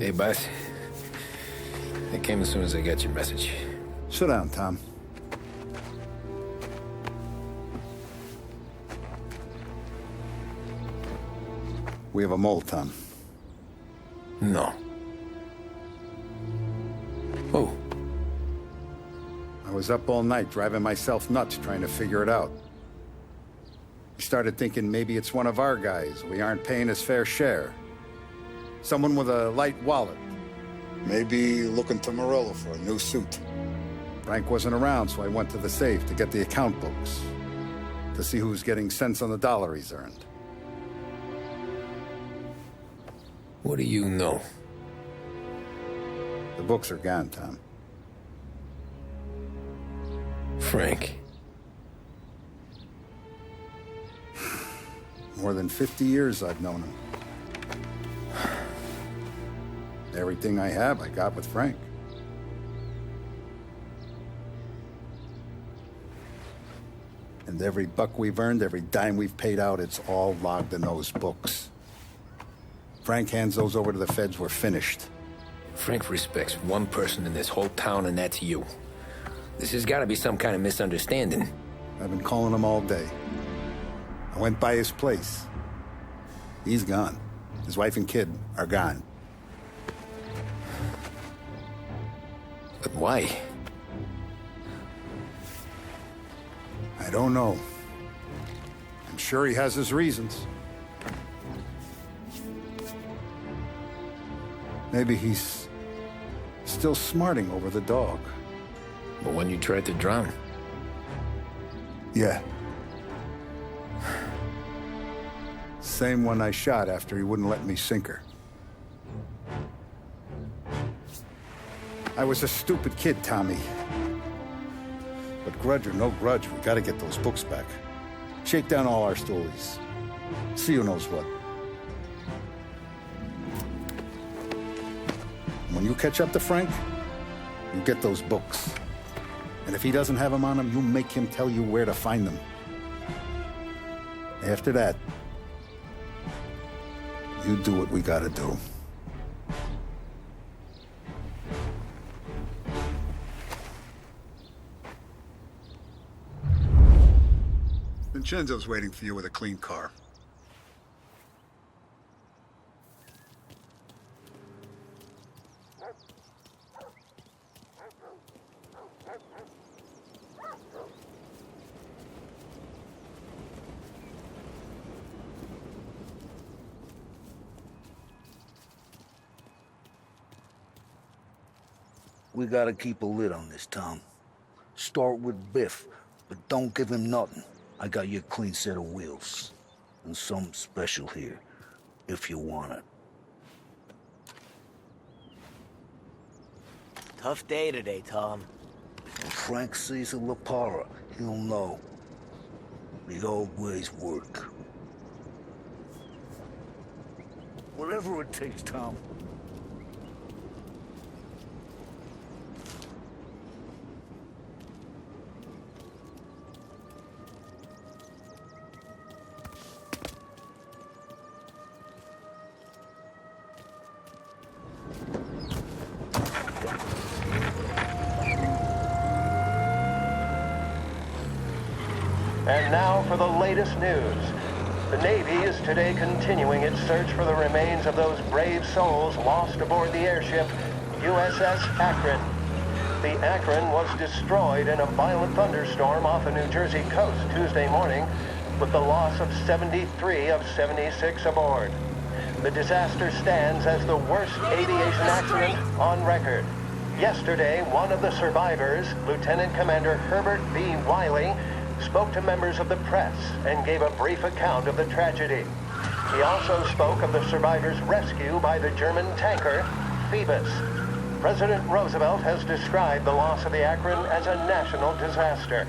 Hey, boss. I came as soon as I got your message. Sit down, Tom. We have a mole, Tom. No. Oh. I was up all night driving myself nuts trying to figure it out. I started thinking maybe it's one of our guys. We aren't paying his fair share. Someone with a light wallet. Maybe looking to Murillo for a new suit. Frank wasn't around, so I went to the safe to get the account books. To see who's getting cents on the dollar he's earned. What do you know? The books are gone, Tom. Frank. More than 50 years I've known him. Everything I have, I got with Frank. And every buck we've earned, every dime we've paid out, it's all logged in those books. Frank hands those over to the feds, we're finished. Frank respects one person in this whole town, and that's you. This has got to be some kind of misunderstanding. I've been calling him all day. I went by his place. He's gone. His wife and kid are gone. But why? I don't know. I'm sure he has his reasons. Maybe he's still smarting over the dog. The one you tried to drown? Yeah. Same one I shot after he wouldn't let me sink her. I was a stupid kid, Tommy. But grudge or no grudge, we gotta get those books back. Shake down all our stories. See who knows what. When you catch up to Frank, you get those books. And if he doesn't have them on him, you make him tell you where to find them. After that, you do what we gotta do. Vincenzo's waiting for you with a clean car. We gotta keep a lid on this, Tom. Start with Biff, but don't give him nothing. I got you a clean set of wheels. And something special here, if you want it. Tough day today, Tom. When Frank sees a La Parra, he'll know. The old ways work. Whatever it takes, Tom. And now for the latest news. The Navy is today continuing its search for the remains of those brave souls lost aboard the airship USS Akron. The Akron was destroyed in a violent thunderstorm off the New Jersey coast Tuesday morning, with the loss of 73 of 76 aboard. The disaster stands as the worst aviation accident on record. Yesterday, one of the survivors, Lieutenant Commander Herbert B. Wiley, spoke to members of the press and gave a brief account of the tragedy. He also spoke of the survivors' rescue by the German tanker, Phoebus. President Roosevelt has described the loss of the Akron as a national disaster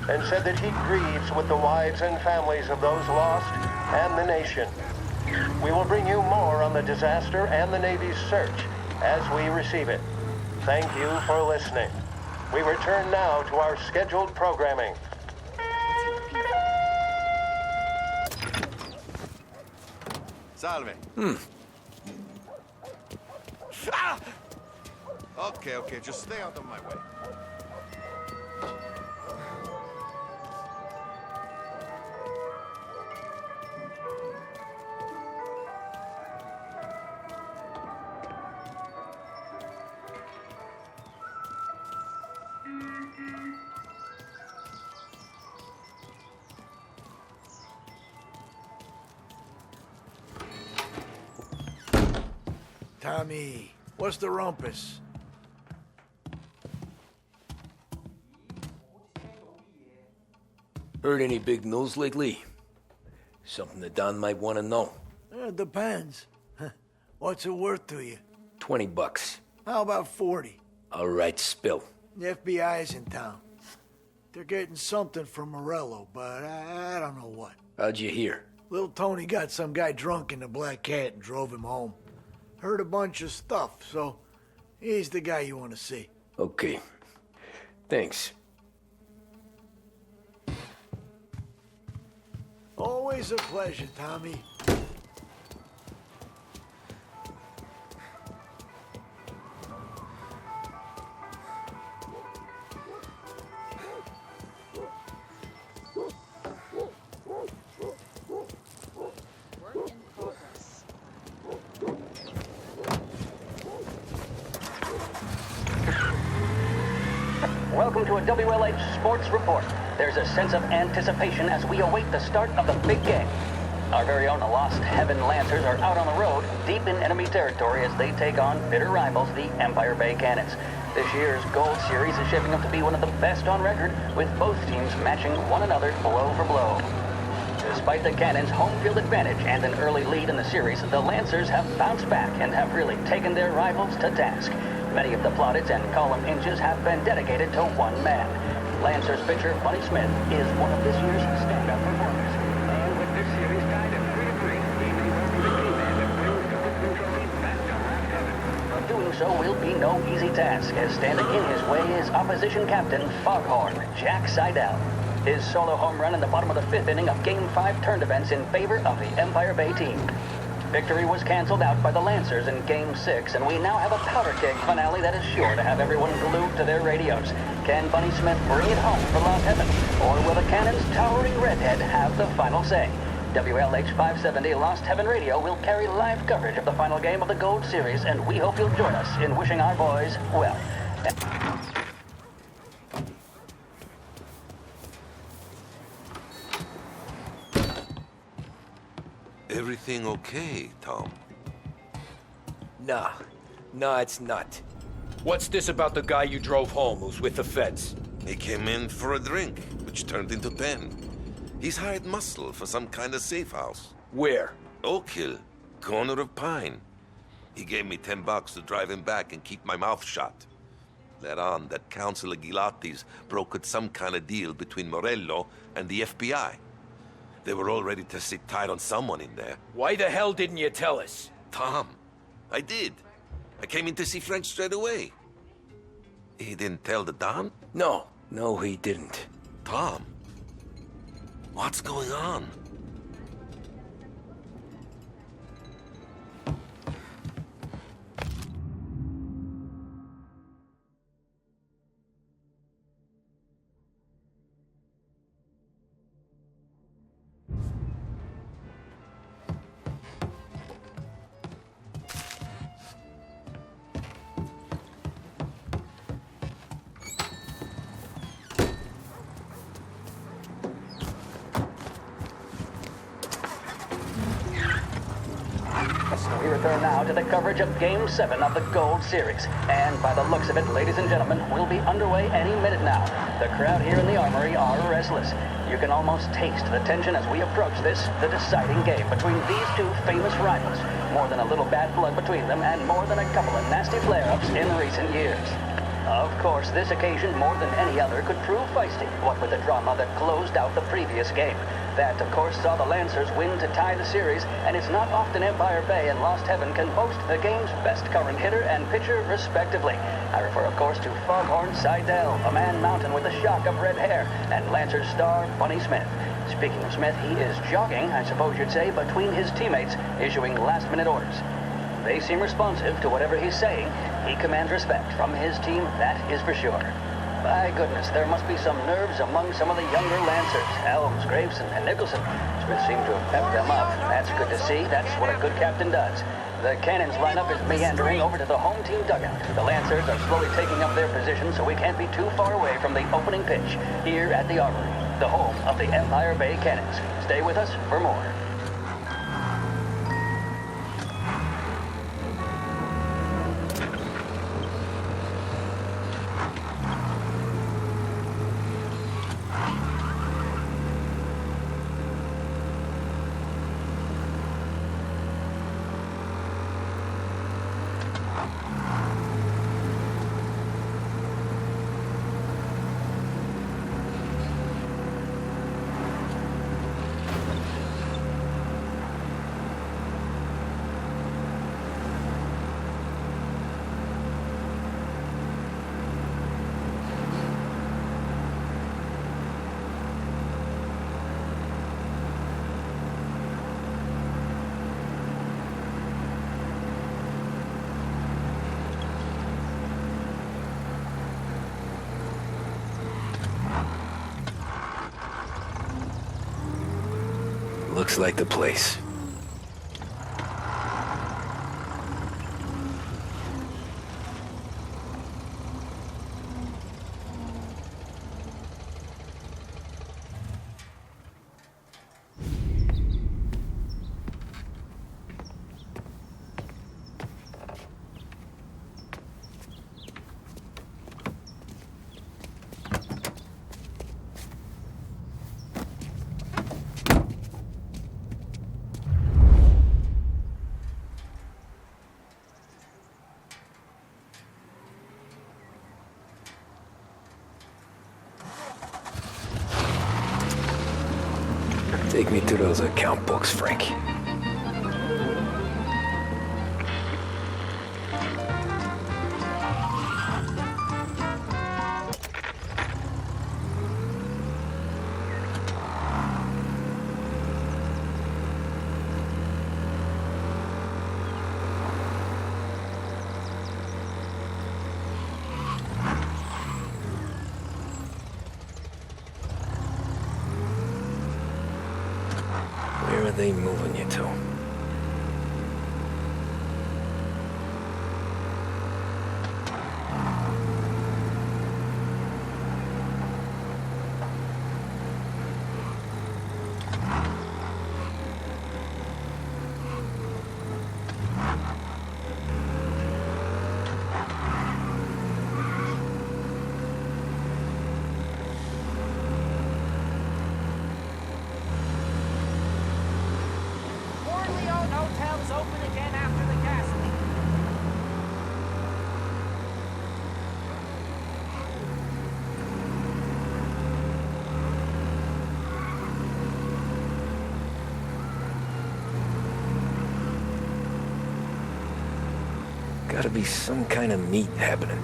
and said that he grieves with the wives and families of those lost and the nation. We will bring you more on the disaster and the Navy's search as we receive it. Thank you for listening. We return now to our scheduled programming. Salve. Ah! Okay, just stay out of my way. Tommy, what's the rumpus? Heard any big news lately? Something that Don might want to know. Depends. What's it worth to you? $20. How about 40? All right, spill. The FBI's in town. They're getting something from Morello, but I don't know what. How'd you hear? Little Tony got some guy drunk in the Black Cat and drove him home. Heard a bunch of stuff, so he's the guy you want to see. Okay. Thanks. Always a pleasure, Tommy. Welcome to a WLH Sports Report. There's a sense of anticipation as we await the start of the big game. Our very own Lost Heaven Lancers are out on the road, deep in enemy territory as they take on bitter rivals, the Empire Bay Cannons. This year's Gold Series is shaping up to be one of the best on record, with both teams matching one another blow for blow. Despite the Cannons' home field advantage and an early lead in the series, the Lancers have bounced back and have really taken their rivals to task. Many of the plaudits and column inches have been dedicated to one man. Lancers pitcher Bunny Smith is one of this year's stand-up performers. And with this series tied at 3-3, he may well be the key man that brings the Football Trophy back to Lost Heaven. But doing so will be no easy task, as standing in his way is opposition captain Foghorn Jack Seidel. His solo home run in the bottom of the fifth inning of Game 5 turned events in favor of the Empire Bay team. Victory was canceled out by the Lancers in Game 6, and we now have a powder keg finale that is sure to have everyone glued to their radios. Can Bunny Smith bring it home for Lost Heaven, or will the Cannon's towering redhead have the final say? WLH 570 Lost Heaven Radio will carry live coverage of the final game of the Gold Series, and we hope you'll join us in wishing our boys well. Everything okay, Tom? Nah, it's not. What's this about the guy you drove home who's with the feds? He came in for a drink, which turned into 10. He's hired muscle for some kind of safe house. Where? Oak Hill, corner of Pine. He gave me $10 to drive him back and keep my mouth shut. Let on that Councilor Gilatti's brokered some kind of deal between Morello and the FBI. They were all ready to sit tight on someone in there. Why the hell didn't you tell us? Tom, I did. I came in to see Frank straight away. He didn't tell the Don? No, he didn't. Tom, what's going on? We return now to the coverage of Game 7 of the Gold Series. And by the looks of it, ladies and gentlemen, we'll be underway any minute now. The crowd here in the Armory are restless. You can almost taste the tension as we approach this, the deciding game between these two famous rivals. More than a little bad blood between them, and more than a couple of nasty flare-ups in recent years. Of course, this occasion, more than any other, could prove feisty, what with the drama that closed out the previous game. That, of course, saw the Lancers win to tie the series, and it's not often Empire Bay and Lost Heaven can boast the game's best current hitter and pitcher, respectively. I refer, of course, to Foghorn Seidel, a man mountain with a shock of red hair, and Lancers star Bunny Smith. Speaking of Smith, he is jogging, I suppose you'd say, between his teammates, issuing last-minute orders. they seem responsive to whatever he's saying. He commands respect from his team, that is for sure. By goodness, there must be some nerves among some of the younger Lancers. Helms, Graves, and Nicholson. Smith seemed to have pepped them up. That's good to see. That's what a good captain does. The cannons lineup is meandering over to the home team dugout. The Lancers are slowly taking up their position, so we can't be too far away from the opening pitch here at the Armory, the home of the Empire Bay Cannons. Stay with us for more. Looks like the place. Take me to those account books, Frank. Where are they moving you to? Hotel's open again after the gas leak. Gotta be some kind of meet happening.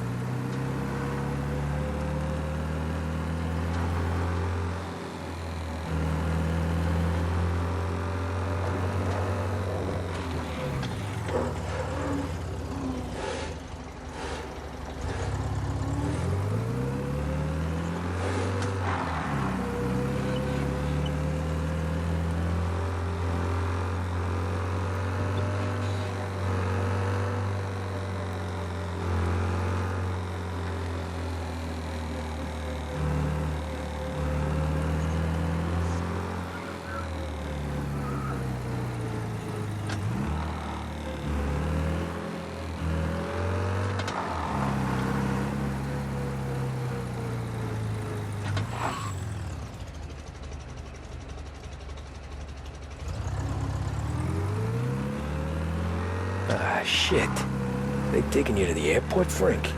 Ah, shit. They taking you to the airport, Frank?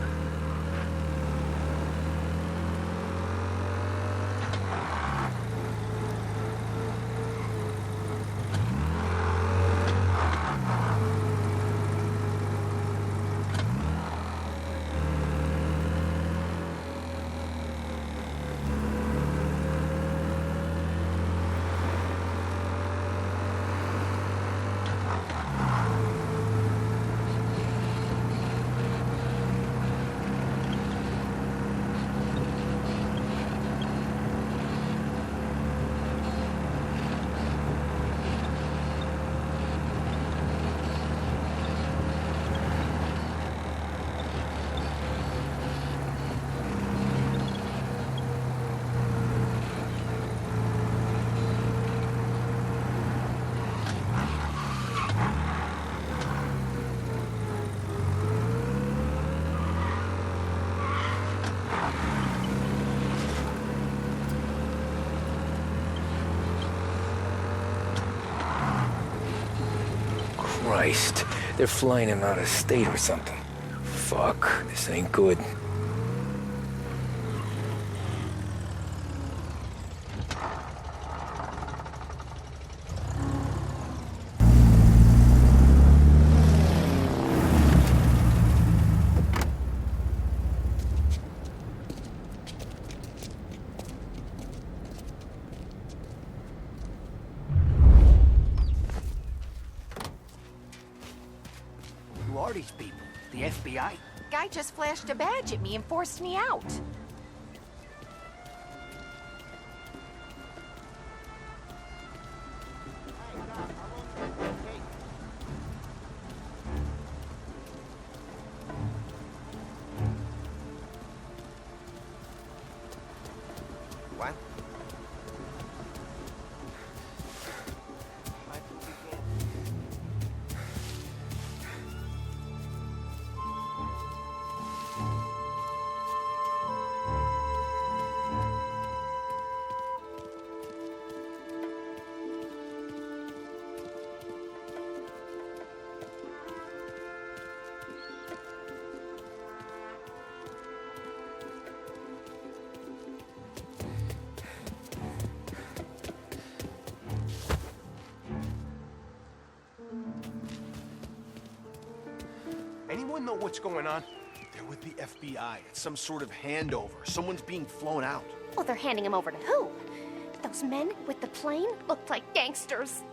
Christ. They're flying him out of state or something. Fuck, this ain't good. Who are these people? The FBI? Guy just flashed a badge at me and forced me out. What? Anyone know what's going on? They're with the FBI. It's some sort of handover. Someone's being flown out. Well, they're handing him over to who? Those men with the plane looked like gangsters.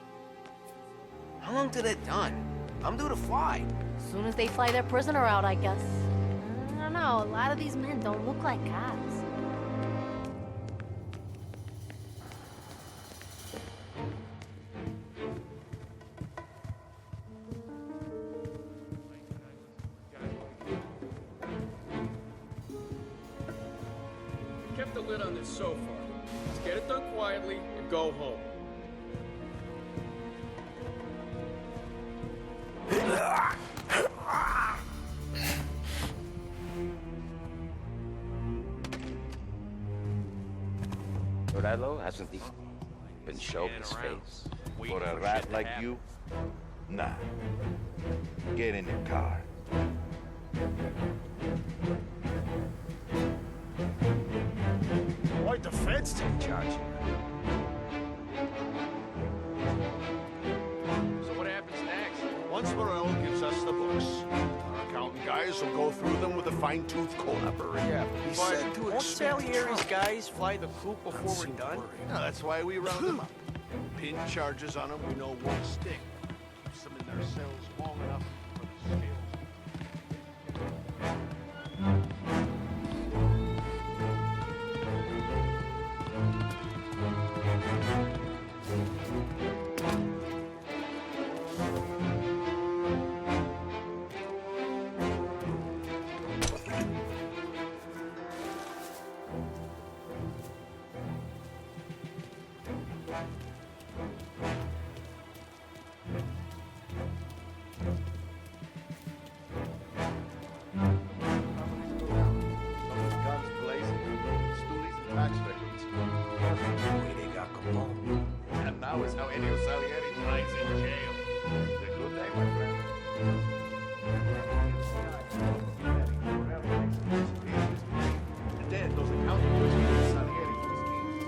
How long till they're done? I'm due to fly. As soon as they fly their prisoner out, I guess. I don't know, a lot of these men don't look like cops. Kept the lid on this so far. Let's get it done quietly and go home. Morello hasn't been shown his face. For a rat like you? Nah. Get in your car. Why'd the feds take charge here? So what happens next? Once Morello gives us the books, our accountant guys will go through them with a fine-tooth comb. Yeah, He but said to won't expect Salieri's trouble. guys fly the coop before we're done? No, that's why we round them up. Pin charges on them we know won't stick. Keeps them in their cells long enough for the scales. Guns blazing, stoolies and tax records. They got Capone. And now is how Ennio Salieri dies in jail. It's a good day, my friend. And then those accountants use Salieri for his schemes.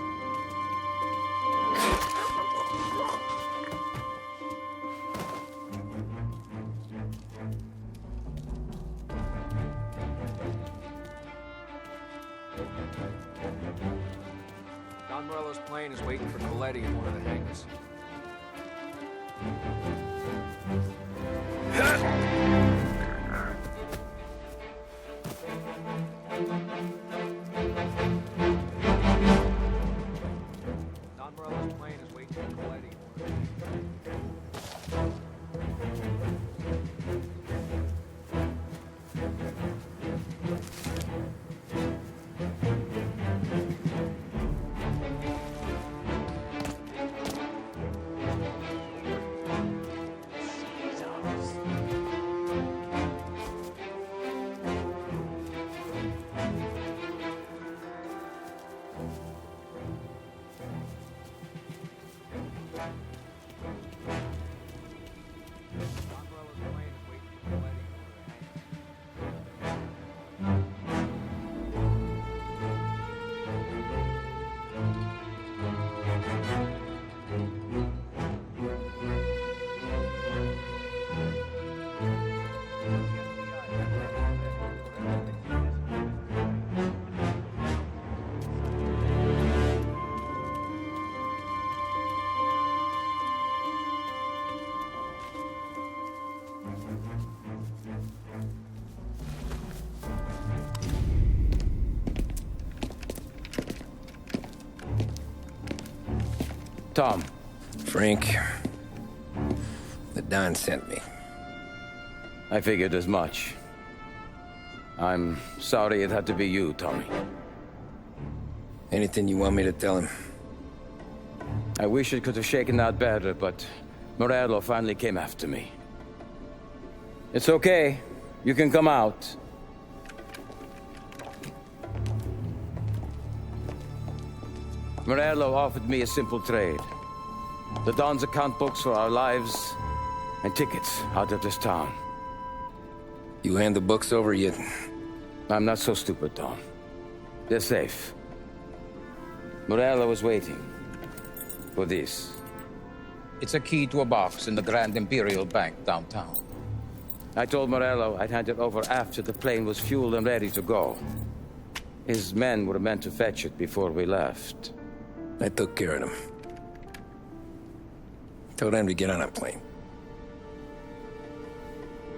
Don Morello's plane is waiting for Coletti in one of the hangars. Don Morello's plane is waiting for Coletti in one of the Tom. Frank. The Don sent me. I figured as much. I'm sorry it had to be you, Tommy. Anything you want me to tell him? I wish it could have shaken out better, but Morello finally came after me. It's okay. You can come out. Morello offered me a simple trade. The Don's account books for our lives and tickets out of this town. You hand the books over yet? I'm not so stupid, Don. They're safe. Morello was waiting for this. It's a key to a box in the Grand Imperial Bank downtown. I told Morello I'd hand it over after the plane was fueled and ready to go. His men were meant to fetch it before we left. I took care of them. Told them to get on a plane.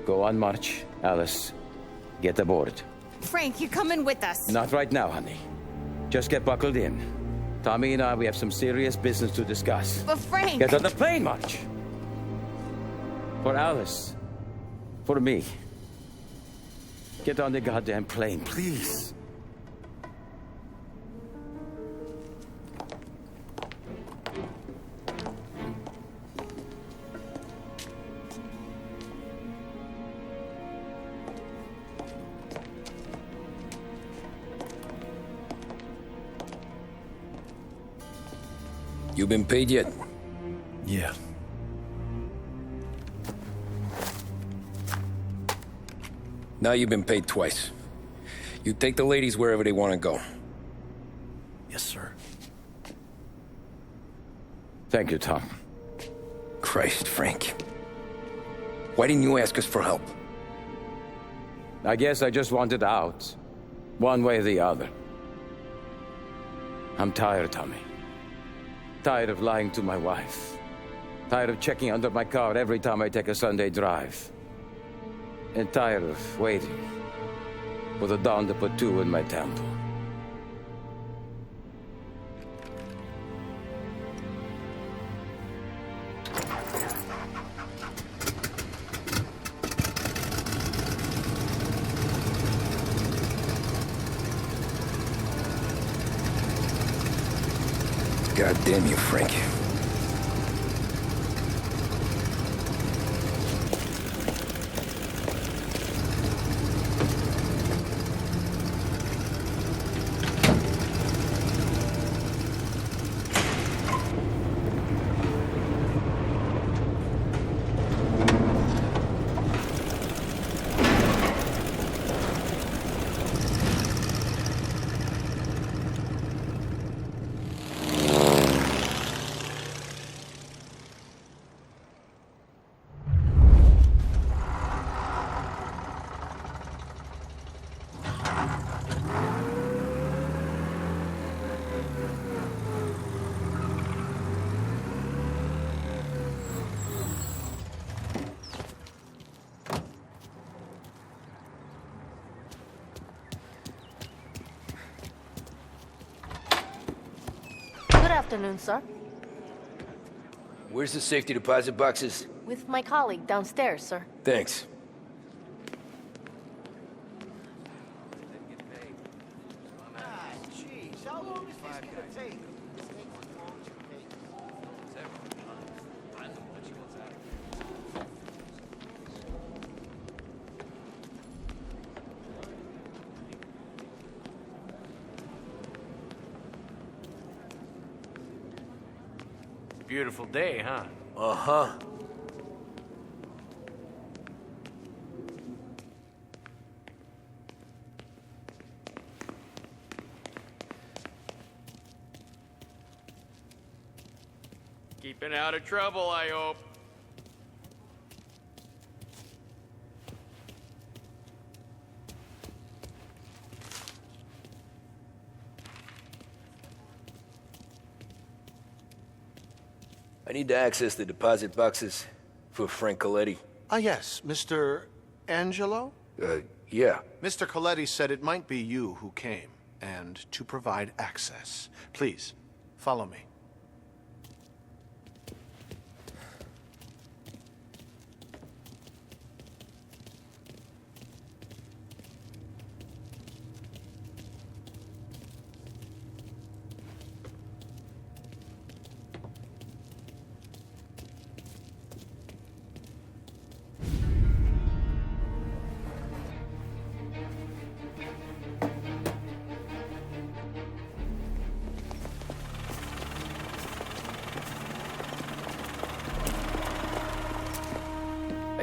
Go on, March. Alice, get aboard. Frank, you're coming with us. Not right now, honey. Just get buckled in. Tommy and I, we have some serious business to discuss. But Frank... Get on the plane, March! For Alice. For me. Get on the goddamn plane, please. You been paid yet? Yeah. Now you've been paid twice. You take the ladies wherever they want to go. Yes, sir. Thank you, Tom. Christ, Frank. Why didn't you ask us for help? I guess I just wanted out. One way or the other. I'm tired, Tommy. Tired of lying to my wife. Tired of checking under my car every time I take a Sunday drive. And tired of waiting for the Dawn to put two in my temple. God damn you, Frank. Good afternoon, sir. Where's the safety deposit boxes? With my colleague downstairs, sir. Thanks. Beautiful day, huh? Uh-huh. Keeping out of trouble, I hope. I need to access the deposit boxes for Frank Coletti. Ah, yes, Mr. Angelo? Yeah. Mr. Coletti said it might be you who came, and to provide access. Please, follow me.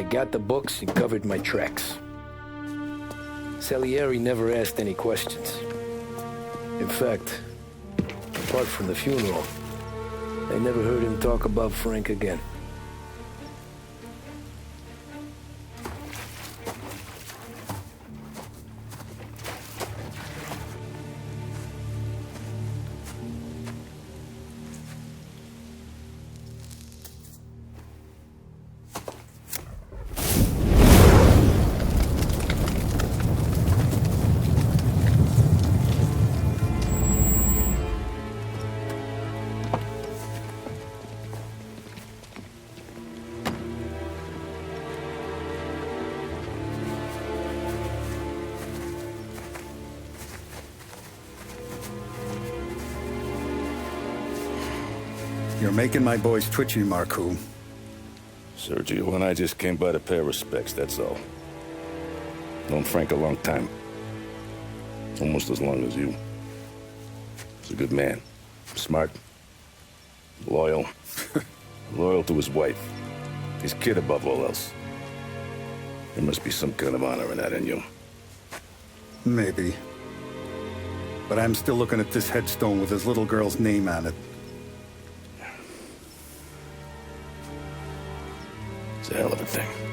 got the books and covered my tracks. Salieri never asked any questions. In fact, apart from the funeral, I never heard him talk about Frank again. You're making my boys twitchy, Marku. Sergio and I just came by to pay respects, that's all. Known Frank a long time. Almost as long as you. He's a good man. Smart. Loyal. Loyal to his wife. His kid above all else. There must be some kind of honor in that in you. Maybe. But I'm still looking at this headstone with his little girl's name on it. It's a hell of a thing.